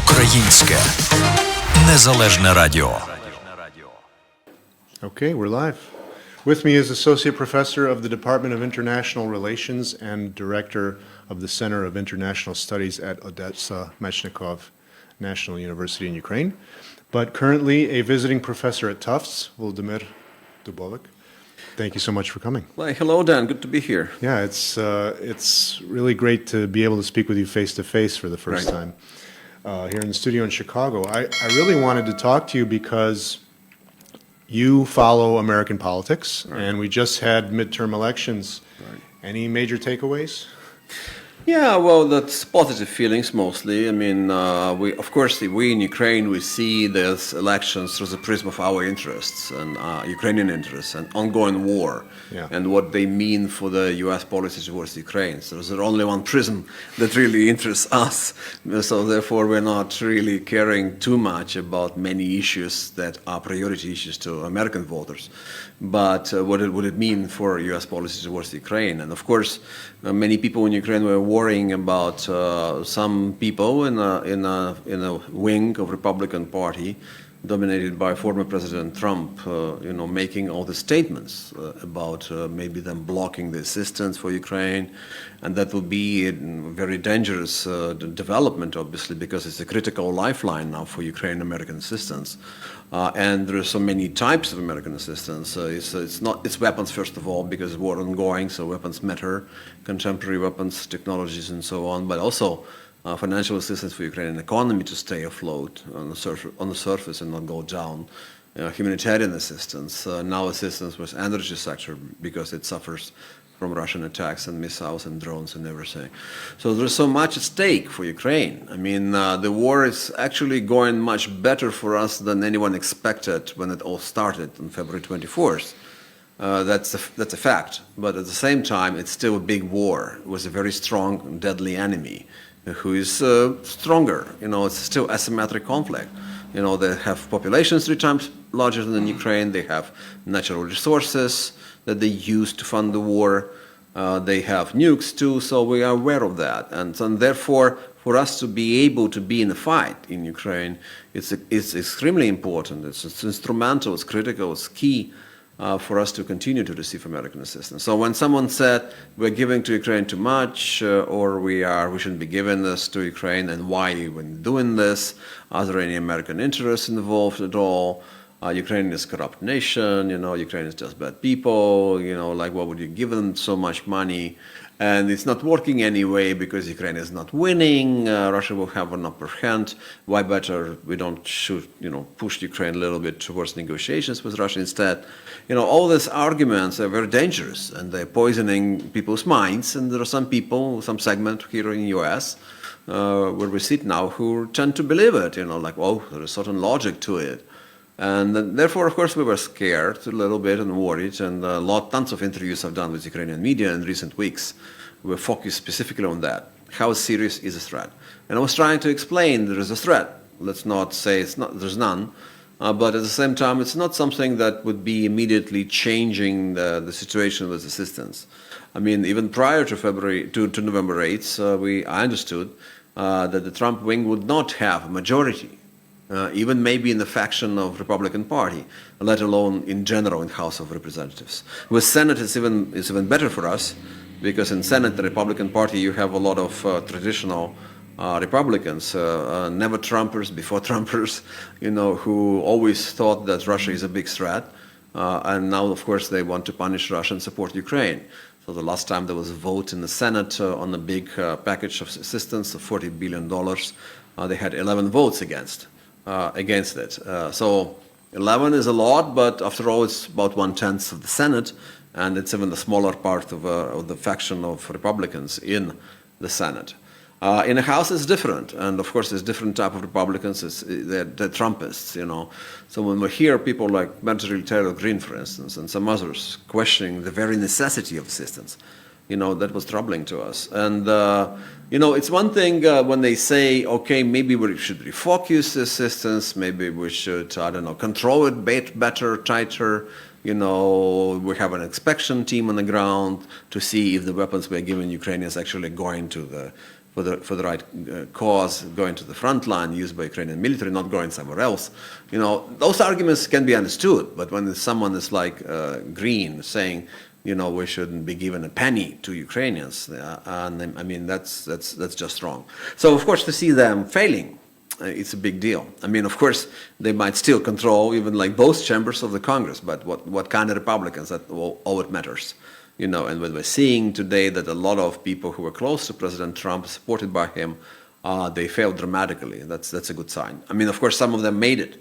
Українське незалежне радіо. Okay, we're live. With me is Associate Professor of the Department of International Relations and Director of the Center of International Studies at Odesa Mechnikov National University in Ukraine, but currently a visiting professor at Tufts, Volodymyr Dubovyk. Thank you so much for coming. Well, hello, Dan. Good to be here. Yeah, it's really great to be able to speak with you face to face for the first time here in the studio in Chicago. I really wanted to talk to you because you follow American politics, and we just had midterm elections. Any major takeaways? Yeah, well, that's positive feelings mostly. I mean, we in Ukraine, we see these elections through the prism of our interests and Ukrainian interests and ongoing war and what they mean for the U.S. policy towards Ukraine. So there's only one prism that really interests us. So therefore, we're not really caring too much about many issues that are priority issues to American voters. But what would it mean for U.S. policy towards Ukraine? And of course, many people in Ukraine were worrying about some people in a wing of Republican Party dominated by former President Trump, making all the statements about maybe them blocking the assistance for Ukraine, and that would be a very dangerous development, obviously, because it's a critical lifeline now for Ukraine American assistance. And there are so many types of American assistance. It's weapons, first of all, because war ongoing, so weapons matter, contemporary weapons, technologies, and so on, but also financial assistance for Ukrainian economy to stay afloat on the surface and not go down. Humanitarian assistance, now assistance with energy sector because it suffers from Russian attacks and missiles and drones and everything. So there's so much at stake for Ukraine. I mean, the war is actually going much better for us than anyone expected when it all started on February 24th. That's a fact. But at the same time, it's still a big war with a very strong and deadly enemy who is stronger. It's still asymmetric conflict. They have populations 3 times larger than Ukraine. They have natural resources that they use to fund the war. They have nukes too, so we are aware of that. And therefore, for us to be able to be in a fight in Ukraine, it's extremely important. It's instrumental, it's critical, it's key for us to continue to receive American assistance. So when someone said we're giving to Ukraine too much, or we shouldn't be giving this to Ukraine, and why when doing this, are there any American interests involved at all? Ukraine is a corrupt nation, Ukraine is just bad people, why would you give them so much money? And it's not working anyway because Ukraine is not winning, Russia will have an upper hand, why better we don't push Ukraine a little bit towards negotiations with Russia instead? All these arguments are very dangerous and they're poisoning people's minds, and there are some people, some segment here in the US, where we sit now, who tend to believe it, there is certain logic to it. And therefore, of course, we were scared a little bit and worried, and tons of interviews I've done with Ukrainian media in recent weeks. We focused specifically on that. How serious is a threat? And I was trying to explain there is a threat. Let's not say there's none, but at the same time, it's not something that would be immediately changing the situation with assistance. I mean, even prior to November 8th, I understood that the Trump wing would not have a majority. Even maybe in the faction of Republican Party, let alone in general in House of Representatives. With Senate, it's even better for us, because in Senate, the Republican Party, you have a lot of traditional Republicans, never Trumpers, before Trumpers, who always thought that Russia is a big threat, and now, of course, they want to punish Russia and support Ukraine. So the last time there was a vote in the Senate on a big package of assistance of $40 billion, they had 11 votes against it. So 11 is a lot, but after all, it's about 1/10 of the Senate, and it's even the smaller part of the faction of Republicans in the Senate. In the House, it's different, and of course, there's different type of Republicans. They're Trumpists, So when we hear people like Marjorie Taylor Greene, for instance, and some others questioning the very necessity of assistance, that was troubling to us. And it's one thing when they say, okay, maybe we should refocus the assistance, maybe we should, control it better, tighter. We have an inspection team on the ground to see if the weapons we're giving Ukrainians actually going to the for the right cause, going to the front line, used by Ukrainian military, not going somewhere else. Those arguments can be understood, but when someone is like Green saying, we shouldn't be given a penny to Ukrainians, and I mean that's just wrong. So of course to see them failing, it's a big deal. I mean, of course, they might still control even like both chambers of the Congress, but what kind of Republicans, that all it matters. And what we're seeing today that a lot of people who were close to President Trump, supported by him, they failed dramatically. That's a good sign. I mean, of course, some of them made it,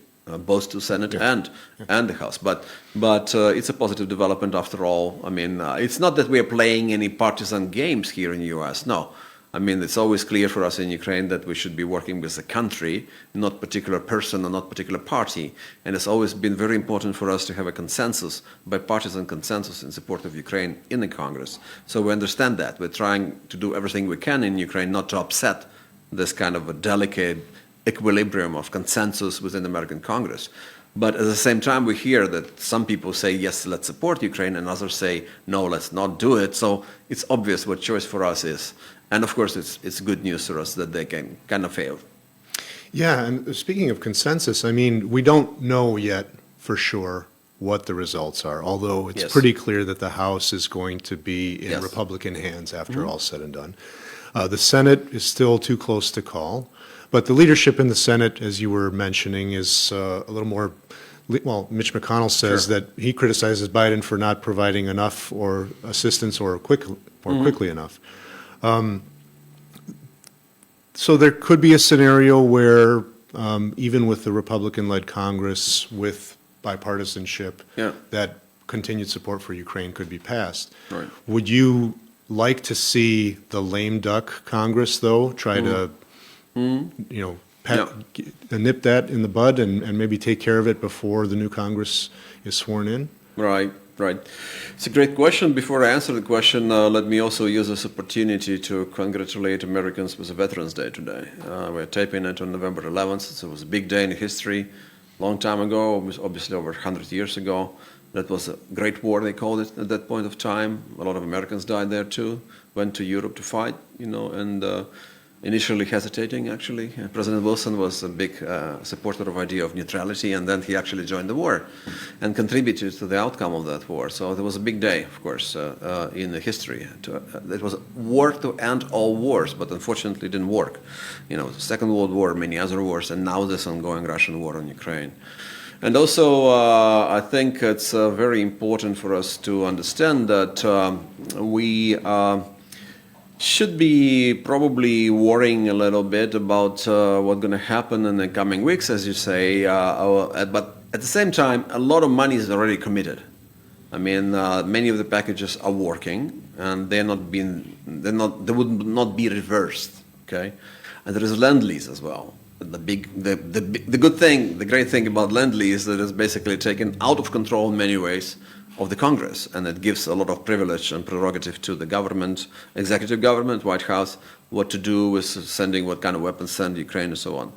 both to Senate and the House. But it's a positive development after all. I mean, it's not that we are playing any partisan games here in the U.S. No. I mean, it's always clear for us in Ukraine that we should be working with the country, not particular person or not particular party. And it's always been very important for us to have a consensus, bipartisan consensus in support of Ukraine in the Congress. So we understand that. We're trying to do everything we can in Ukraine not to upset this kind of a delicate equilibrium of consensus within the American Congress. But at the same time, we hear that some people say, yes, let's support Ukraine, and others say, no, let's not do it. So it's obvious what choice for us is. And of course, it's good news for us that they can kind of fail. Yeah, and speaking of consensus, I mean, we don't know yet for sure what the results are, although it's pretty clear that the House is going to be in Republican hands after all's said and done. The Senate is still too close to call, but the leadership in the Senate, as you were mentioning, is a little more. Well, Mitch McConnell says that he criticizes Biden for not providing enough or assistance or quickly enough. So there could be a scenario where even with the Republican-led Congress, with bipartisanship, that continued support for Ukraine could be passed. Right. Would you like to see the lame duck Congress, though, try to, nip that in the bud and maybe take care of it before the new Congress is sworn in? Right. It's a great question. Before I answer the question, let me also use this opportunity to congratulate Americans with the Veterans Day today. We're taping it on November 11th, so it was a big day in history. Long time ago, obviously over 100 years ago. That was a great war, they called it at that point of time. A lot of Americans died there too, went to Europe to fight, and initially hesitating, actually. President Wilson was a big supporter of the idea of neutrality, and then he actually joined the war and contributed to the outcome of that war. So there was a big day, of course, in the history. It was a war to end all wars, but unfortunately it didn't work. The Second World War, many other wars, and now this ongoing Russian war on Ukraine. And also, I think it's very important for us to understand that we should be probably worrying a little bit about what's going to happen in the coming weeks, as you say. But at the same time, a lot of money is already committed. I mean, many of the packages are working, and they would not be reversed. Okay, and there is Lend-Lease as well. The great thing about Lend-Lease is that it's basically taken out of control in many ways of the Congress, and it gives a lot of privilege and prerogative to the government, executive government, White House, what to do with sending, what kind of weapons send Ukraine and so on.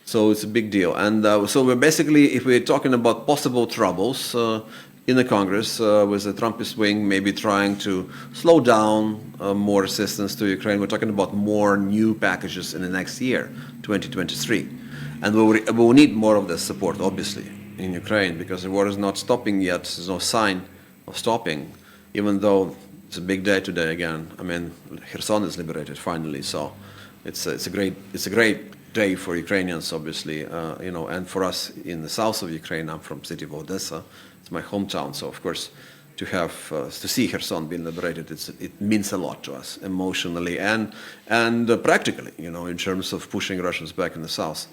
So it's a big deal. And so we're basically, if we're talking about possible troubles in the Congress with the Trumpist wing maybe trying to slow down more assistance to Ukraine, we're talking about more new packages in the next year, 2023. And we will need more of this support, obviously, in Ukraine, because the war is not stopping yet. There's no sign of stopping, even though it's a big day today again. I mean, Kherson is liberated finally, so it's a great day for Ukrainians, obviously, and for us in the south of Ukraine. I'm from the city of Odesa. It's my hometown, so of course, to see Kherson being liberated, it means a lot to us emotionally and practically, in terms of pushing Russians back in the south.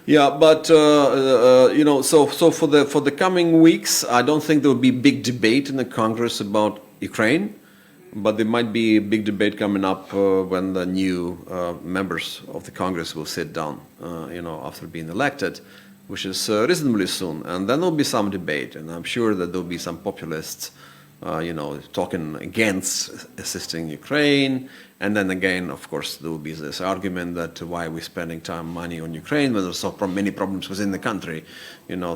Yeah, but so for the coming weeks, I don't think there will be big debate in the Congress about Ukraine, but there might be a big debate coming up when the new members of the Congress will sit down, after being elected, which is reasonably soon, and then there'll be some debate, and I'm sure that there'll be some populists, talking against assisting Ukraine. And then again, of course, there will be this argument that why are we spending money on Ukraine when there's so many problems within the country,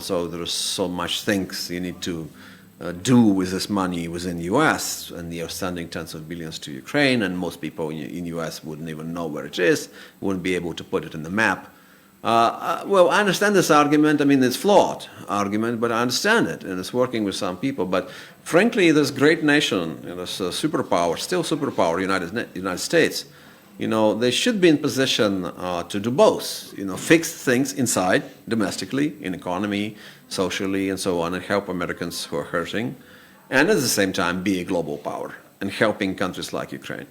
so there's so much things you need to do with this money within the U.S. and they are sending tens of billions to Ukraine, and most people in the U.S. wouldn't even know where it is, wouldn't be able to put it in the map. Well, I understand this argument. I mean, it's flawed argument, but I understand it, and it's working with some people. But frankly, this great nation, this superpower, still superpower, United States, they should be in position to do both. Fix things inside, domestically, in economy, socially, and so on, and help Americans who are hurting, and at the same time be a global power and helping countries like Ukraine.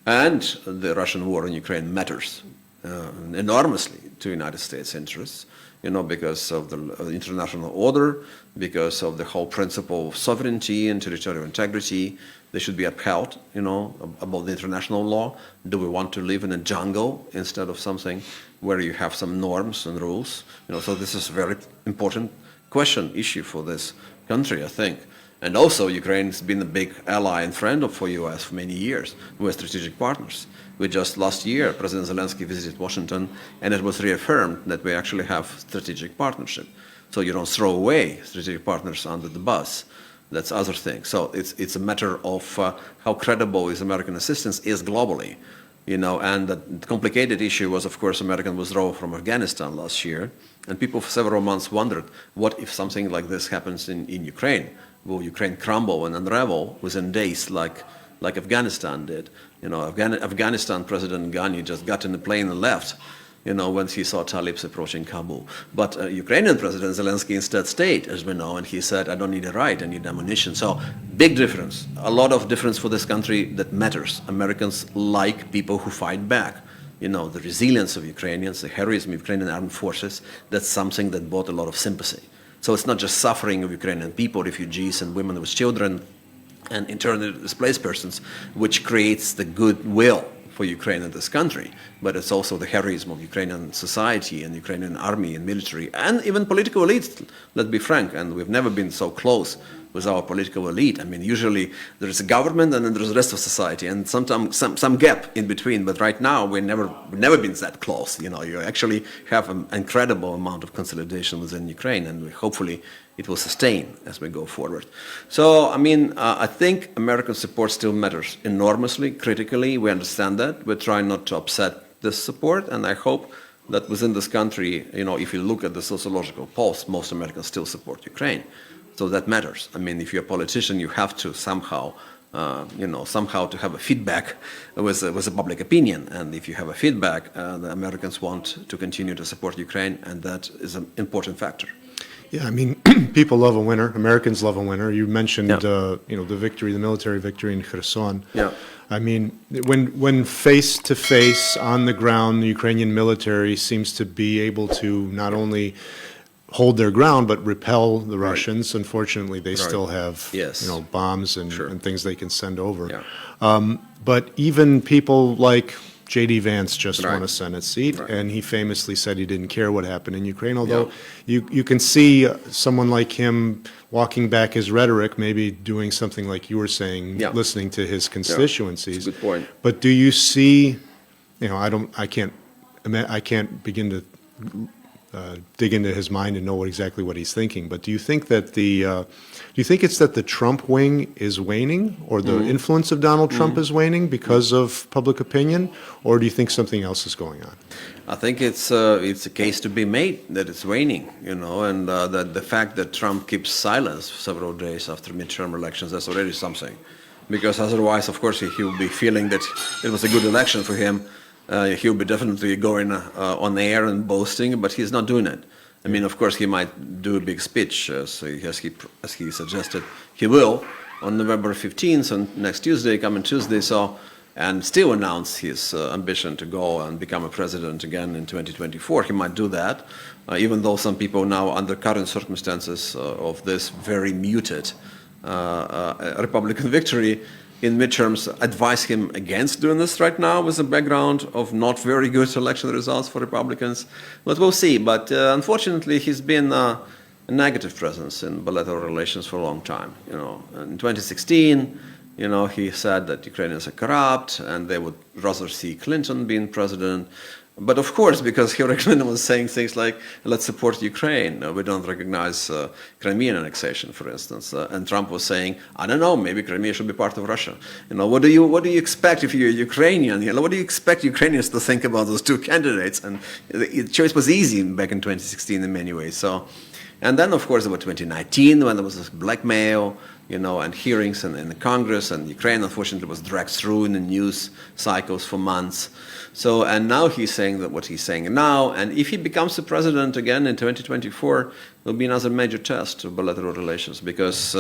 And the Russian war in Ukraine matters enormously to United States interests, because of the international order, because of the whole principle of sovereignty and territorial integrity. They should be upheld, above the international law. Do we want to live in a jungle instead of something where you have some norms and rules? So this is a very important issue for this country, I think. And also, Ukraine's been a big ally and friend for U.S. for many years. We're strategic partners. We just last year, President Zelensky visited Washington, and it was reaffirmed that we actually have strategic partnership. So you don't throw away strategic partners under the bus. That's other thing. So it's a matter of how credible is American assistance is globally. And the complicated issue was, of course, American withdrawal from Afghanistan last year. And people for several months wondered, what if something like this happens in Ukraine? Will Ukraine crumble and unravel within days like Afghanistan did? Afghanistan President Ghani just got in the plane and left, when he saw Talibs approaching Kabul. But Ukrainian President Zelensky instead stayed, as we know, and he said, I don't need a right, I need ammunition. So big difference, a lot of difference for this country that matters. Americans like people who fight back. The resilience of Ukrainians, the heroism of Ukrainian armed forces, that's something that brought a lot of sympathy. So it's not just suffering of Ukrainian people, refugees and women with children and internally displaced persons, which creates the goodwill for Ukraine and this country, but it's also the heroism of Ukrainian society and Ukrainian army and military and even political elites, let's be frank, and we've never been so close with our political elite. I mean, usually there is a government and then there's the rest of society and sometimes some gap in between, but right now we've never been that close. You actually have an incredible amount of consolidation within Ukraine, and hopefully it will sustain as we go forward. So, I think American support still matters enormously, critically. We understand that. We're trying not to upset this support, and I hope that within this country, if you look at the sociological polls, most Americans still support Ukraine. So that matters. If you're a politician, you have to somehow to have a feedback with the public opinion. And if you have a feedback, the Americans want to continue to support Ukraine, and that is an important factor. Yeah, people love a winner. Americans love a winner. You mentioned, the military victory in Kherson. Yeah. When face to face on the ground, the Ukrainian military seems to be able to not only hold their ground but repel the Russians. Unfortunately, they still have bombs and things they can send over. Yeah. But even people like J.D. Vance just won a Senate seat, and he famously said he didn't care what happened in Ukraine, although you can see someone like him walking back his rhetoric, maybe doing something like you were saying, listening to his constituencies. That's a good point. But do you see, I can't begin to dig into his mind and know exactly what he's thinking, but do you think it's that the Trump wing is waning, or the influence of Donald Trump is waning because of public opinion, or do you think something else is going on? I think it's a case to be made that it's waning, and that the fact that Trump keeps silence for several days after midterm elections, that's already something, because otherwise, of course, he will be feeling that it was a good election for him. He'll be definitely going on air and boasting, but he's not doing it. Of course, he might do a big speech, as he suggested he will, on November 15th, on next coming Tuesday, and still announce his ambition to go and become a president again in 2024. He might do that, even though some people now, under current circumstances of this very muted Republican victory in midterms, advise him against doing this right now with the background of not very good election results for Republicans. But we'll see. But unfortunately, he's been a negative presence in bilateral relations for a long time. In 2016, he said that Ukrainians are corrupt and they would rather see Clinton being president. But of course, because Hillary Clinton was saying things like, let's support Ukraine, we don't recognize Crimean annexation, for instance. And Trump was saying, I don't know, maybe Crimea should be part of Russia. What do you expect if you're Ukrainian? What do you expect Ukrainians to think about those two candidates? And the choice was easy back in 2016 in many ways. And then, of course, about 2019, when there was this blackmail, and hearings in the Congress, and Ukraine, unfortunately, was dragged through in the news cycles for months. And now he's saying that what he's saying now, and if he becomes the president again in 2024, there'll be another major test of bilateral relations, because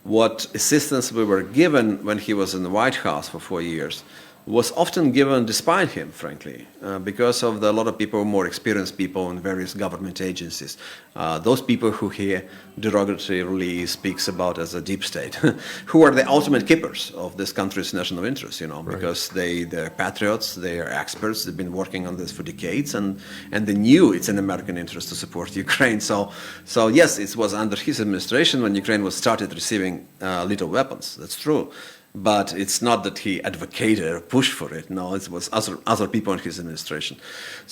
what assistance we were given when he was in the White House for 4 years was often given despite him, frankly, because of a lot of people, more experienced people in various government agencies. Those people who he derogatorily speaks about as a deep state, who are the ultimate keepers of this country's national interests, because they're patriots, they're experts, they've been working on this for decades, and they knew it's in American interest to support Ukraine. So yes, it was under his administration when Ukraine was started receiving lethal weapons. That's true. But it's not that he advocated or pushed for it. No, it was other people in his administration.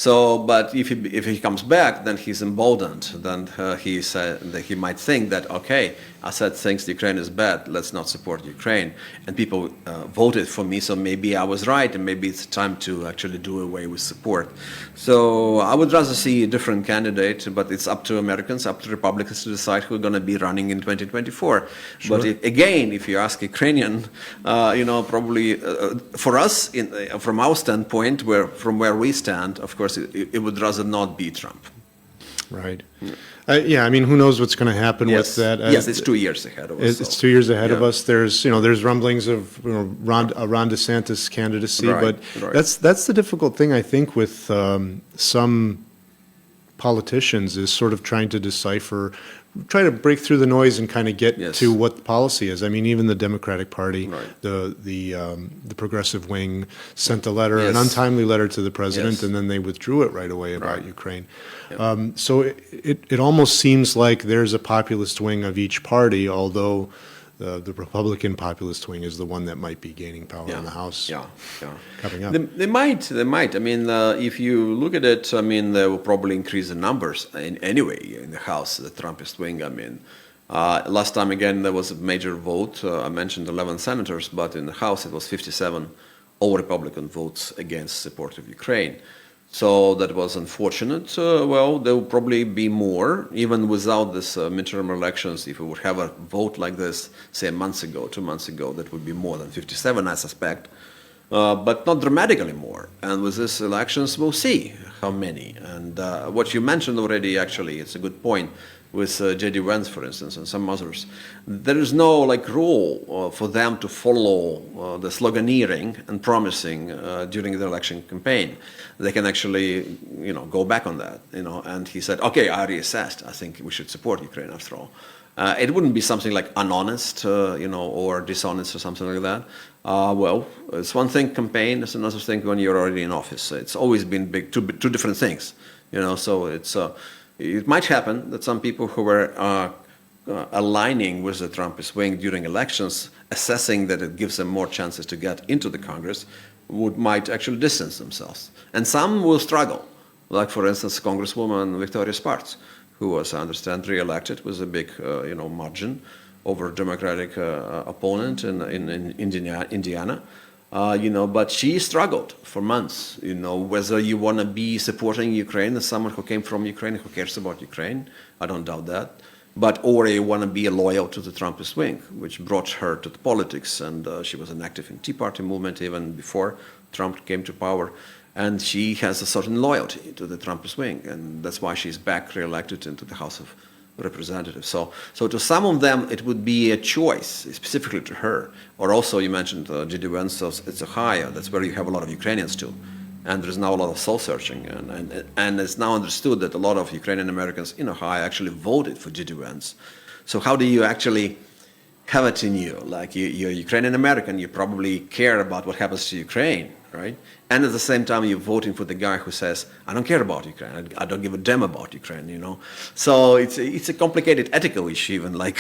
But if he comes back, then he's emboldened. Then he said that he might think that, okay, Assad thinks Ukraine is bad, let's not support Ukraine. And people voted for me, so maybe I was right, and maybe it's time to actually do away with support. So I would rather see a different candidate, but it's up to Americans, up to Republicans to decide who's going to be running in 2024. Sure. But if you ask Ukrainian, probably for us, from our standpoint, from where we stand, of course, it would rather not be Trump. Right. I mean, who knows what's going to happen with that? Yes, it's 2 years ahead of us. It's 2 years ahead of us. There's rumblings of Ron DeSantis candidacy, but that's the difficult thing, I think, with some politicians, is sort of trying to try to break through the noise and kind of get to what the policy is. I mean, even the Democratic Party, the progressive wing, sent a letter, an untimely letter to the president, and then they withdrew it right away about Ukraine. So it almost seems like there's a populist wing of each party, although the Republican populist wing is the one that might be gaining power in the House coming up. They might. I mean, if you look at it, I mean, they will probably increase the numbers anyway in the House, the Trumpist wing. I mean, last time, again, there was a major vote. I mentioned 11 senators, but in the House it was 57 all Republican votes against support of Ukraine. So that was unfortunate. There will probably be more, even without this midterm elections. If we would have a vote like this, say 2 months ago, that would be more than 57, I suspect, but not dramatically more. And with these elections, we'll see how many. And what you mentioned already, actually, it's a good point, with J.D. Vance, for instance, and some others. There is no rule for them to follow the sloganeering and promising during the election campaign. They can actually, go back on that, And he said, okay, I reassessed. I think we should support Ukraine after all. It wouldn't be something like unhonest, or dishonest or something like that. It's one thing campaign, it's another thing when you're already in office. It's always been two different things, So it's. It might happen that some people who were aligning with the Trumpist wing during elections, assessing that it gives them more chances to get into the Congress, might actually distance themselves. And some will struggle, like, for instance, Congresswoman Victoria Spartz, who was, I understand, re-elected with a big margin over a Democratic opponent in Indiana. But she struggled for months, whether you want to be supporting Ukraine as someone who came from Ukraine, who cares about Ukraine, I don't doubt that, or you want to be loyal to the Trumpist wing, which brought her to the politics, and she was an active in Tea Party movement even before Trump came to power, and she has a certain loyalty to the Trumpist wing, and that's why she's back re-elected into the House of Representatives. So to some of them, it would be a choice, specifically to her. Or also, you mentioned J.D. Vance, so it's Ohio. That's where you have a lot of Ukrainians too. And there's now a lot of soul-searching. And it's now understood that a lot of Ukrainian Americans in Ohio actually voted for J.D. Vance. So how do you actually have it in you? Like, you're Ukrainian American, you probably care about what happens to Ukraine, right? and at the same time you're voting for the guy who says, I don't care about Ukraine, I don't give a damn about Ukraine, you know. So it's a complicated ethical issue, even like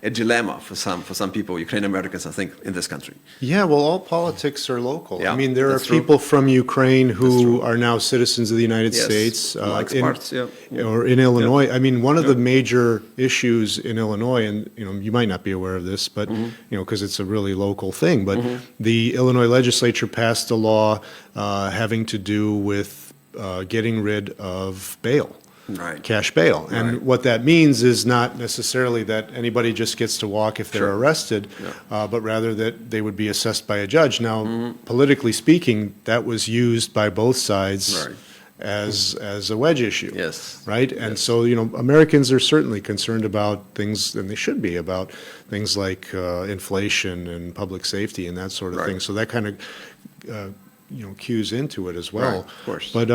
a dilemma for some people, Ukrainian Americans, I think, in this country. Yeah, well, all politics are local. Yeah, I mean, there are that's true. people from Ukraine who are now citizens of the United Yes, States. like Sparts, yeah. Or in Illinois. I mean, one of the major issues in Illinois, and you might not be aware of this, but because it's a really local thing, but the Illinois legislature passed a law having to do with getting rid of bail. Right. Cash bail. And Right. what that means is not necessarily that anybody just gets to walk if they're Sure. arrested, but rather that they would be assessed by a judge. Now, politically speaking, that was used by both sides Right. as a wedge issue. Yes. Right? And so, Americans are certainly concerned about things, and they should be, about things like inflation and public safety and that sort of Right. thing. So that kind of, cues into it as well. Right, of course. But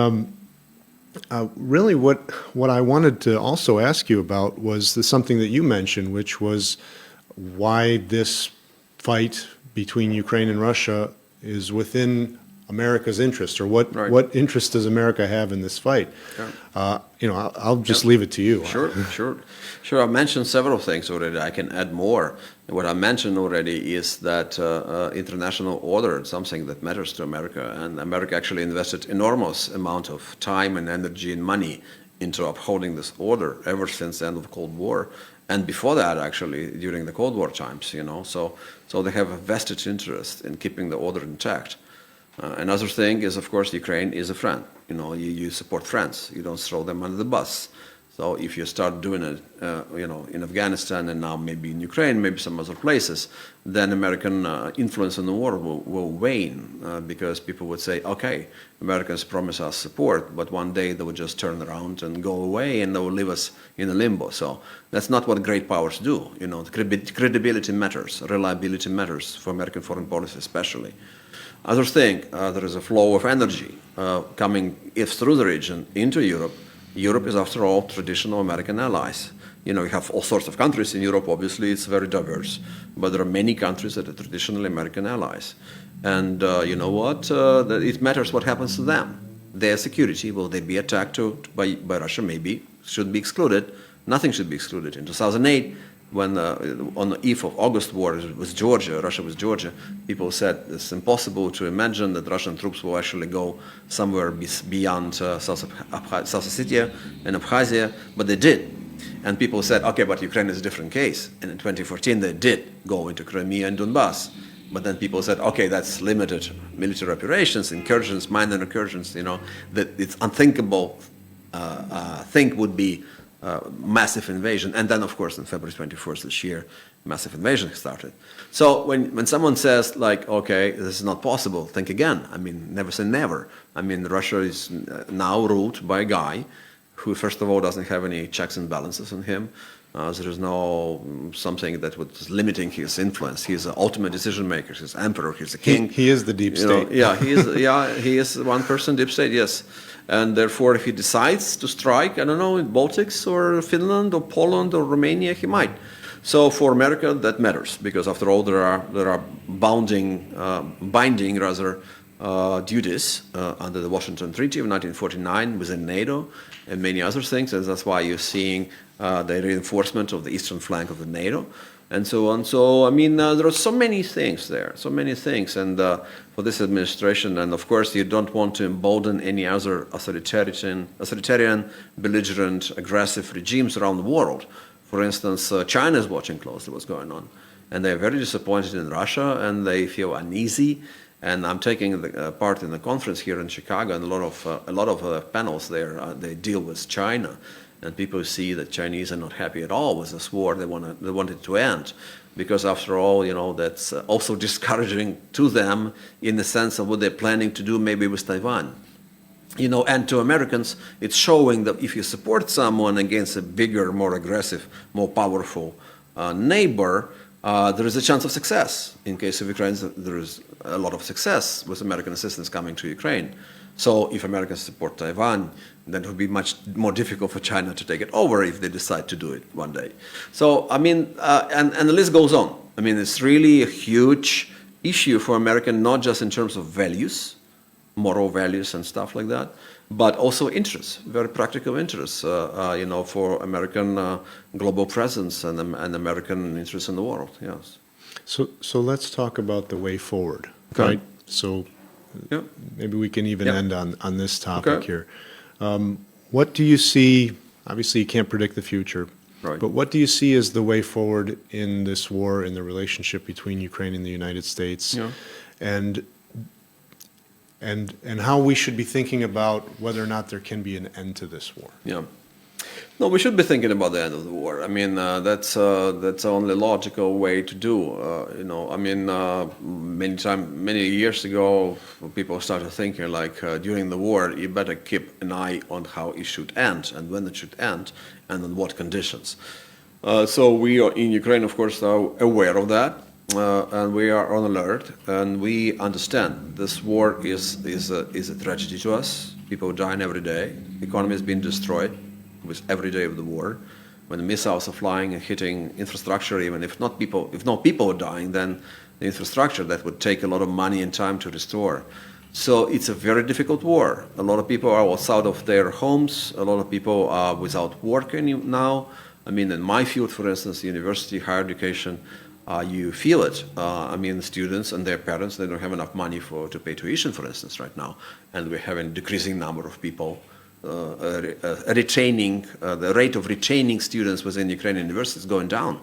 really, what I wanted to also ask you about was something that you mentioned, which was why this fight between Ukraine and Russia is within America's interest, or Right. what interest does America have in this fight? I'll just leave it to you. Sure. I mentioned several things already. I can add more. What I mentioned already is that international order is something that matters to America, and America actually invested enormous amount of time and energy and money into upholding this order ever since the end of the Cold War, and before that, actually, during the Cold War times. So they have a vested interest in keeping the order intact. Another thing is, of course, Ukraine is a friend. You support friends. You don't throw them under the bus. So if you start doing it, in Afghanistan and now maybe in Ukraine, maybe some other places, then American influence in the world will wane because people would say, okay, Americans promise us support, but one day they will just turn around and go away and they will leave us in a limbo. So that's not what great powers do. Credibility matters, reliability matters for American foreign policy especially. Other thing, there is a flow of energy coming through the region into Europe. Europe is, after all, traditional American allies. You have all sorts of countries in Europe, obviously, it's very diverse, but there are many countries that are traditionally American allies. And you know what? It matters what happens to them. Their security, will they be attacked by Russia? Maybe. Should be excluded. Nothing should be excluded. In 2008, when on the eve of August war with Georgia, Russia with Georgia, people said it's impossible to imagine that Russian troops will actually go somewhere beyond South Ossetia and Abkhazia, but they did. And people said, okay, but Ukraine is a different case. And in 2014, they did go into Crimea and Donbass. But then people said, okay, that's limited military operations, incursions, minor incursions, that it's unthinkable thing would be massive invasion. And then, of course, on February 21st this year, massive invasion started. So when someone says, like, okay, this is not possible, think again. I mean, never say never. I mean, Russia is now ruled by a guy who, first of all, doesn't have any checks and balances on him. There is no something that was limiting his influence. He is the ultimate decision maker. He's emperor. He's the king. He is the deep state. He is one person deep state. Yes. And therefore, if he decides to strike, I don't know, in Baltics or Finland or Poland or Romania, he might. So for America, that matters because, after all, there are binding duties under the Washington Treaty of 1949 within NATO and many other things, and that's why you're seeing the reinforcement of the eastern flank of the NATO. And so on. So, I mean, there are so many things there, And for this administration, and of course, you don't want to embolden any other authoritarian, belligerent, aggressive regimes around the world. For instance, China is watching closely what's going on. And they're very disappointed in Russia, and they feel uneasy. And I'm taking part in the conference here in Chicago, and a lot of panels there, they deal with China. And people see that Chinese are not happy at all with this war. They want it to end. Because after all, that's also discouraging to them in the sense of what they're planning to do maybe with Taiwan. And to Americans, it's showing that if you support someone against a bigger, more aggressive, more powerful neighbor, there is a chance of success. In case of Ukraine, there is a lot of success with American assistance coming to Ukraine. So if Americans support Taiwan, then it would be much more difficult for China to take it over if they decide to do it one day. So, I mean, and the list goes on. I mean, it's really a huge issue for America, not just in terms of values, moral values and stuff like that, but also interests, very practical interests, for American global presence and American interests in the world. Yes. So let's talk about the way forward, Okay. right? So Yeah. maybe we can even Yeah. end on this topic Okay. here. What do you see, obviously you can't predict the future, Right. but what do you see as the way forward in this war, in the relationship between Ukraine and the United States? Yeah. And how we should be thinking about whether or not there can be an end to this war? Yeah. No, we should be thinking about the end of the war. I mean, that's the only logical way to do. Many years ago, people started thinking like during the war, you better keep an eye on how it should end and when it should end and on what conditions. So we are in Ukraine, of course, are aware of that. And we are on alert, and we understand this war is a tragedy to us. People are dying every day. The economy is being destroyed with every day of the war. When the missiles are flying and hitting infrastructure, even if no people are dying, then the infrastructure that would take a lot of money and time to restore. So it's a very difficult war. A lot of people are outside of their homes. A lot of people are without work now. I mean, in my field, for instance, university, higher education. You feel it. Students and their parents, they don't have enough money to pay tuition, for instance, right now. And we're having a decreasing number of people the rate of retaining students within Ukrainian universities is going down.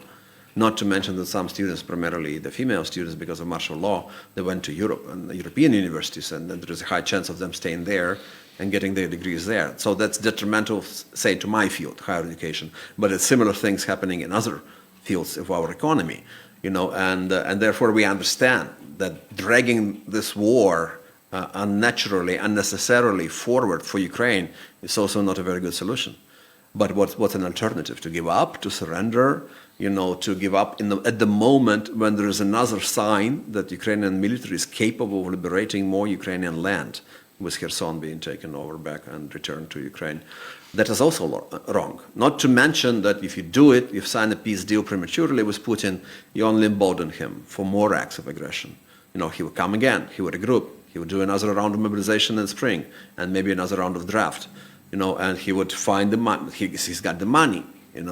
Not to mention that some students, primarily the female students, because of martial law, they went to Europe and the European universities, and there is a high chance of them staying there and getting their degrees there. So that's detrimental, say, to my field, higher education. But it's similar things happening in other fields of our economy. And therefore we understand that dragging this war unnaturally, unnecessarily forward for Ukraine is also not a very good solution. But what's an alternative? To give up, to surrender, to give up at the moment when there is another sign that Ukrainian military is capable of liberating more Ukrainian land, with Kherson being taken over back and returned to Ukraine. That is also wrong. Not to mention that if you do it, you've signed a peace deal prematurely with Putin, you only embolden him for more acts of aggression. He will come again, he will regroup, he will do another round of mobilization in spring, and maybe another round of draft, and he would find the money, he's got the money,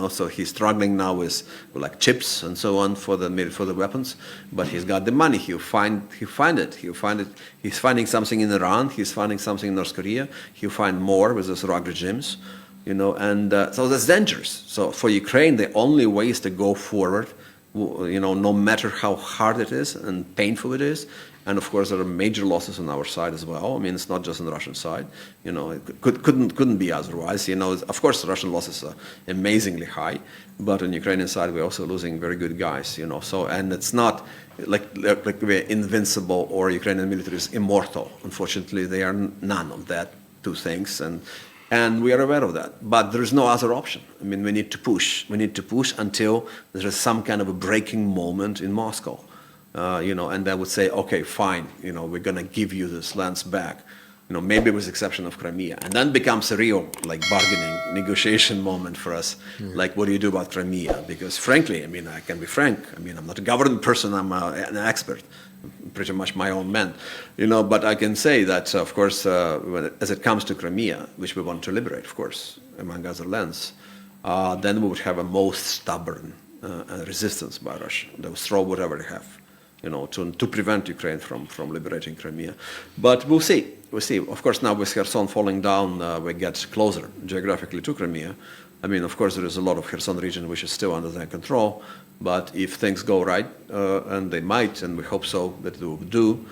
so he's struggling now with like chips and so on for the weapons, but he's got the money, he'll find it, he's finding something in Iran, he's finding something in North Korea, he'll find more with those rogue regimes, so that's dangerous. So for Ukraine, the only way is to go forward, no matter how hard it is and painful it is. And of course, there are major losses on our side as well. I mean, it's not just on the Russian side. It couldn't be otherwise. Of course, the Russian losses are amazingly high, but on the Ukrainian side, we're also losing very good guys. So, and it's not like we're invincible or Ukrainian military is immortal. Unfortunately, they are none of that two things, and we are aware of that. But there is no other option. I mean, we need to push. We need to push until there is some kind of a breaking moment in Moscow. And they would say, okay, fine, we're going to give you this lands back, maybe with the exception of Crimea. And then becomes a real, bargaining, negotiation moment for us. Like, what do you do about Crimea? Because frankly, I can be frank. I'm not a government person. I'm an expert, pretty much my own man, but I can say that, of course, as it comes to Crimea, which we want to liberate, of course, among other lands, then we would have a most stubborn resistance by Russia. They will throw whatever they have. To prevent Ukraine from liberating Crimea. But we'll see. Of course, now with Kherson falling down, we get closer geographically to Crimea. Of course, there is a lot of Kherson region which is still under their control. But if things go right, and they might, and we hope so that they will do,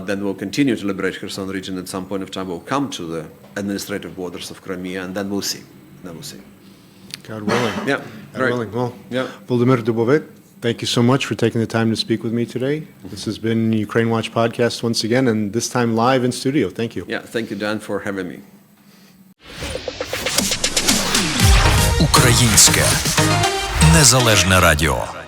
then we'll continue to liberate Kherson region. At some point of time, we'll come to the administrative borders of Crimea, and then we'll see. God willing. Yeah. God right. willing. Well, Yeah. Volodymyr Dubovyk, thank you so much for taking the time to speak with me today. This has been Ukraine Watch Podcast once again, and this time live in studio. Thank you. Yeah, thank you, Dan, for having me. Українське незалежне радіо.